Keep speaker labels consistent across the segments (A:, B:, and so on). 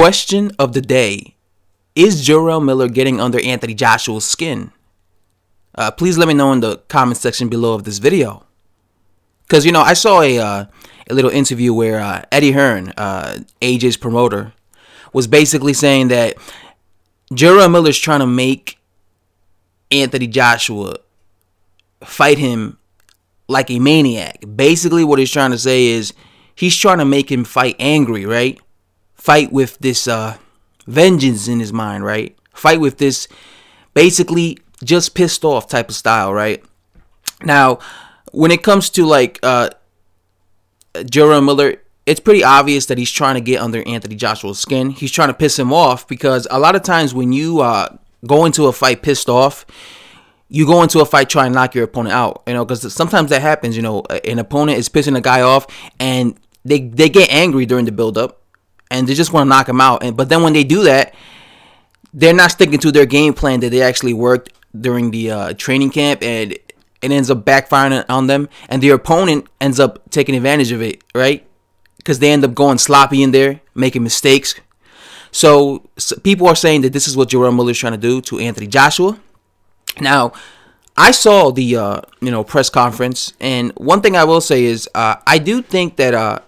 A: Question of the day. Is Jarrell Miller getting under Anthony Joshua's skin? Please let me know in the comment section below of this video. Because, you know, I saw a little interview where Eddie Hearn, AJ's promoter, was basically saying that Jarrell Miller's trying to make Anthony Joshua fight him like a maniac. Basically, what he's trying to say is he's trying to make him fight angry, right? Fight with this vengeance in his mind, right? Fight with this basically just pissed off type of style, right? Now, when it comes to like Jarrell Miller, it's pretty obvious that he's trying to get under Anthony Joshua's skin. He's trying to piss him off because a lot of times when you go into a fight pissed off, you go into a fight trying to knock your opponent out, you know, because sometimes that happens, you know, an opponent is pissing a guy off and they get angry during the build-up and they just want to knock him out. But then when they do that, they're not sticking to their game plan that they actually worked during the training camp, and it ends up backfiring on them, and their opponent ends up taking advantage of it, right? Because they end up going sloppy in there, making mistakes. So people are saying that this is what Jarrell Miller is trying to do to Anthony Joshua. Now, I saw the press conference, and one thing I will say is I do think that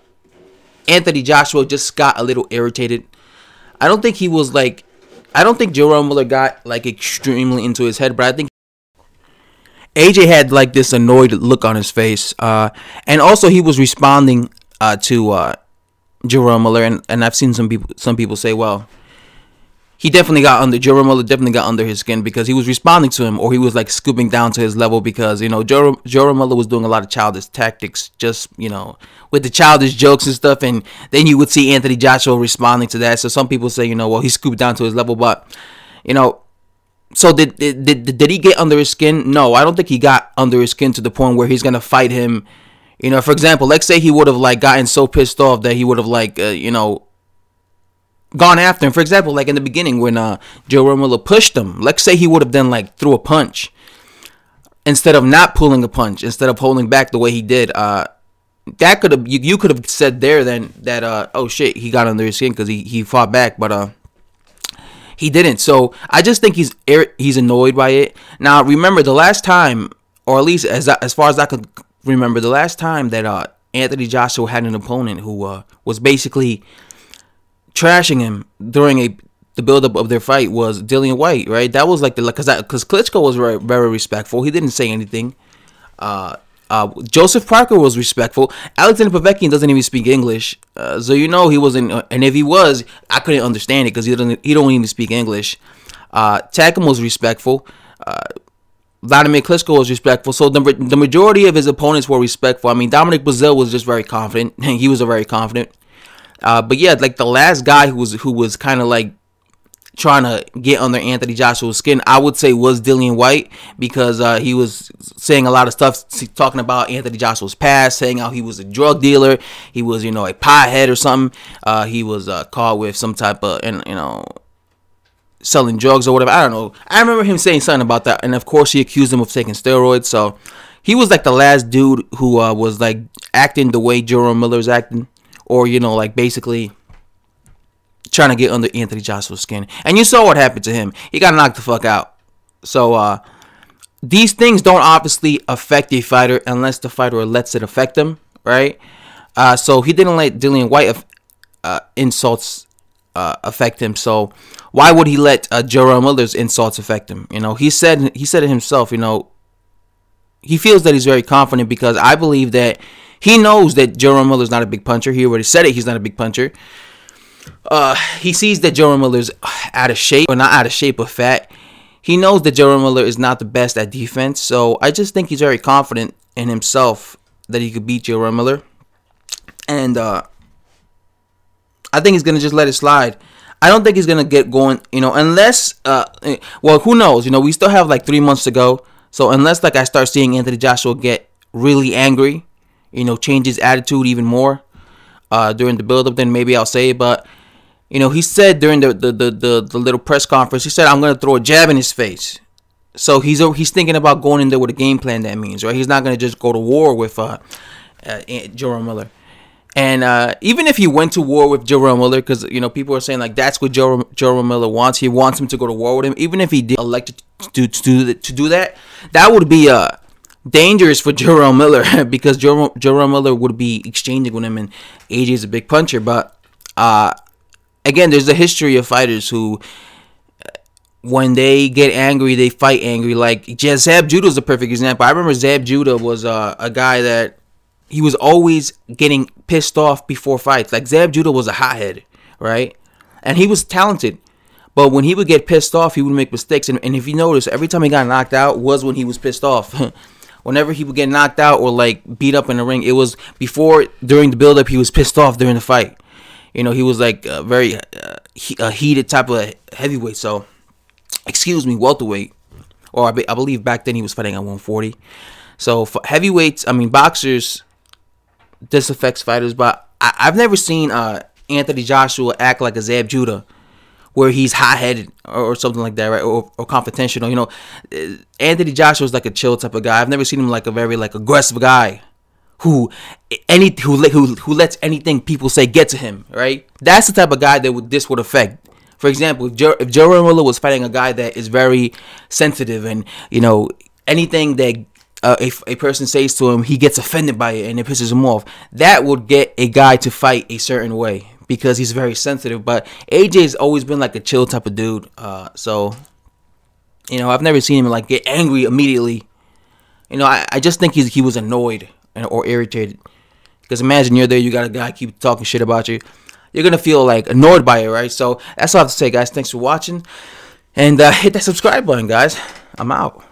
A: Anthony Joshua just got a little irritated. I don't think Jarrell Miller got like extremely into his head, but I think AJ had like this annoyed look on his face, and also he was responding to Jarrell Miller, and I've seen some people say, well, Jarrell Miller definitely got under his skin because he was responding to him, or he was like scooping down to his level because, you know, Jarrell Miller was doing a lot of childish tactics, just, you know, with the childish jokes and stuff, and then you would see Anthony Joshua responding to that. So some people say, you know, well, he scooped down to his level, but, you know, so did he get under his skin? No, I don't think he got under his skin to the point where he's gonna fight him. You know, for example, let's say he would have like gotten so pissed off that he would have like gone after him. For example, like in the beginning when Jarrell Miller pushed him, let's say he would have then like threw a punch instead of not pulling a punch, instead of holding back the way he did. That could have you could have said there then that oh shit, he got under his skin because he fought back, but he didn't. So I just think he's annoyed by it. Now remember the last time, or at least as far as I could remember, the last time that Anthony Joshua had an opponent who was basically trashing him during the build-up of their fight was Dillian White, right? That was like because Klitschko was very, very respectful. He didn't say anything. Joseph Parker was respectful. Alexander Povetkin doesn't even speak English, so you know he wasn't. And if he was, I couldn't understand it because he don't even speak English. Takam was respectful. Vladimir Klitschko was respectful. So the majority of his opponents were respectful. I mean, Dominic Breazeale was just very confident. He was very confident. But yeah, like the last guy who was kind of like trying to get under Anthony Joshua's skin, I would say was Dillian White, because he was saying a lot of stuff, talking about Anthony Joshua's past, saying how he was a drug dealer, he was, you know, a pothead or something. He was caught with some type of, you know, selling drugs or whatever. I don't know. I remember him saying something about that, and of course he accused him of taking steroids. So he was like the last dude who was like acting the way Jarrell Miller's acting, or, you know, like basically trying to get under Anthony Joshua's skin. And you saw what happened to him. He got knocked the fuck out. So these things don't obviously affect a fighter unless the fighter lets it affect them, right? So he didn't let Dillian White insults affect him. So why would he let Jarrell Miller's insults affect him? You know, he said it himself. You know, he feels that he's very confident because I believe that he knows that Jarrell Miller's not a big puncher. He already said it. He's not a big puncher. He sees that Jarrell Miller's out of shape, or not out of shape, but fat. He knows that Jarrell Miller is not the best at defense. So I just think he's very confident in himself that he could beat Jarrell Miller. And I think he's going to just let it slide. I don't think he's going to get going, you know, unless, well, who knows? You know, we still have like 3 months to go. So unless like I start seeing Anthony Joshua get really angry, you know, change his attitude even more during the build-up, then maybe I'll say it. But, you know, he said during the little press conference, he said, I'm going to throw a jab in his face. So he's thinking about going in there with a game plan, that means, right? He's not going to just go to war with Jarrell Miller. And even if he went to war with Jarrell Miller, because people are saying like that's what Jarrell Miller wants. He wants him to go to war with him. Even if he did elect to do that, that would be dangerous for Jarrell Miller because Jarrell Miller would be exchanging with him, and AJ is a big puncher. But again, there's a history of fighters who, when they get angry, they fight angry. Like Zab Judah is a perfect example. I remember Zab Judah was a guy that he was always getting pissed off before fights. Like Zab Judah was a hothead, right? And he was talented. But when he would get pissed off, he would make mistakes. And if you notice, every time he got knocked out was when he was pissed off. Whenever he would get knocked out or like beat up in the ring, it was during the build-up, he was pissed off during the fight. He was like a very heated type of heavyweight. So, excuse me, welterweight. Or I believe back then he was fighting at 140. So, for heavyweights, boxers, this affects fighters. But I've never seen Anthony Joshua act like a Zab Judah, where he's hot-headed or something like that, right? Or confrontational. Anthony Joshua is like a chill type of guy. I've never seen him like a very like aggressive guy who lets anything people say get to him, right? That's the type of guy that this would affect. For example, if Jarrell Miller was fighting a guy that is very sensitive and anything that a person says to him, he gets offended by it and it pisses him off, that would get a guy to fight a certain way, because he's very sensitive. But AJ's always been like a chill type of dude. So I've never seen him like get angry immediately. I just think he was annoyed or irritated. Because imagine you're there, you got a guy keep talking shit about you. You're going to feel like annoyed by it, right? So that's all I have to say, guys. Thanks for watching. And hit that subscribe button, guys. I'm out.